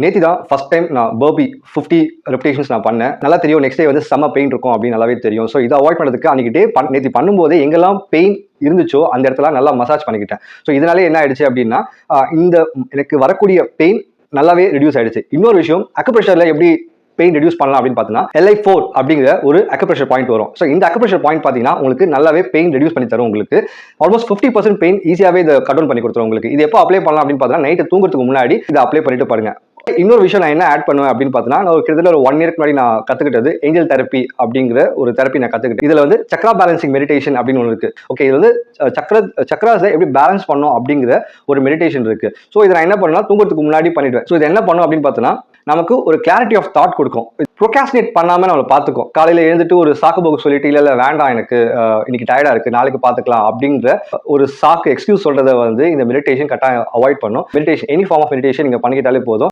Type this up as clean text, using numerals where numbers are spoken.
நேத்தி தான் first time நான் பர்பி 50 ரெப்டேஷன்ஸ் நான் பண்ணேன். நல்லா தெரியும் நெக்ஸ்ட் டே வந்து செம்ம பெயின் இருக்கும் அப்படின்னு நல்லாவே தெரியும். ஸோ இதை அவாய்ட் பண்ணுறதுக்கு அன்றைக்கி நேற்று பண்ணும்போது எங்கெல்லாம் பெயின் இருந்துச்சோ அந்த இடத்துல நல்லா மசாஜ் பண்ணிக்கிட்டேன். ஸோ இதனாலே என்ன ஆயிடுச்சு அப்படின்னா இந்த எனக்கு வரக்கூடிய பெயின் நல்லாவே ரெடியூஸ் ஆயிடுச்சு. இன்னொரு விஷயம், அக்குப்ரெஷரில் எப்படி பெயின் ரெடியூஸ் பண்ணலாம் அப்படின்னு பார்த்தீங்கன்னா LI4 அப்படிங்கிற ஒரு அக்குப்ரெஷர் பாயிண்ட் வரும். ஸோ இந்த அக்குப்ரெஷர் பாயிண்ட் பார்த்தீங்கன்னா உங்களுக்கு நல்லாவே பெயின் ரெடியூஸ் பண்ணி தரும். உங்களுக்கு ஆல்மோஸ்ட் 50% பெயின் ஈஸியாகவே இதை கண்ட்ரோல் பண்ணி கொடுத்துரும். உங்களுக்கு இது எப்போ அப்ளை பண்ணலாம் அப்படின்னு பார்த்தீங்கன்னா நைட்டு தூங்குறதுக்கு முன்னாடி இதை அப்ளை பண்ணிட்டு பாருங்க. இன்னொரு விஷயம் நான் என்ன ஆட் பண்ணுவேன் அப்படின்னு பார்த்தீங்கன்னா, நான் கிட்டத்தட்ட ஒரு 1 இயருக்கு முன்னாடி நான் கற்றுக்கிட்டது ஏஞ்சல் தெரப்பி அப்படிங்கிற ஒரு தெரப்பி நான் கற்றுக்கிட்டேன். இதில் வந்து சக்ரா பேலன்சிங் மெடிடேஷன் அப்படின்னு ஒன்று இருக்குது. ஓகே, இது வந்து சக்ராஸை எப்படி பேலன்ஸ் பண்ணணும் அப்படிங்கிற ஒரு மெடிடேஷன் இருக்குது. ஸோ இதை நான் என்ன பண்ணலாம், தூங்குறதுக்கு முன்னாடி பண்ணிடுவேன். ஸோ இது என்ன பண்ணும் அப்படின்னு பார்த்தீங்கன்னா நமக்கு ஒரு கிளாரிட்டி ஆஃப் தாட் கொடுக்கும். ப்ரோகாஸ்டினேட் பண்ணாமல் நம்மளை பார்த்துக்கும். காலையில் எழுந்துட்டு ஒரு சாக்கு போக்கு சொல்லிட்டு இல்லை வேண்டாம் எனக்கு இன்னைக்கு டயர்டாக இருக்குது நாளைக்கு பார்த்துக்கலாம் அப்படிங்கிற ஒரு சாக்கு எக்ஸ்கியூஸ் சொல்கிறத வந்து இந்த மெடிடேஷன் கட்டாயம் அவாய்ட் பண்ணும். Meditation any form of meditation நீங்கள் பண்ணிக்கிட்டாலே போதும்.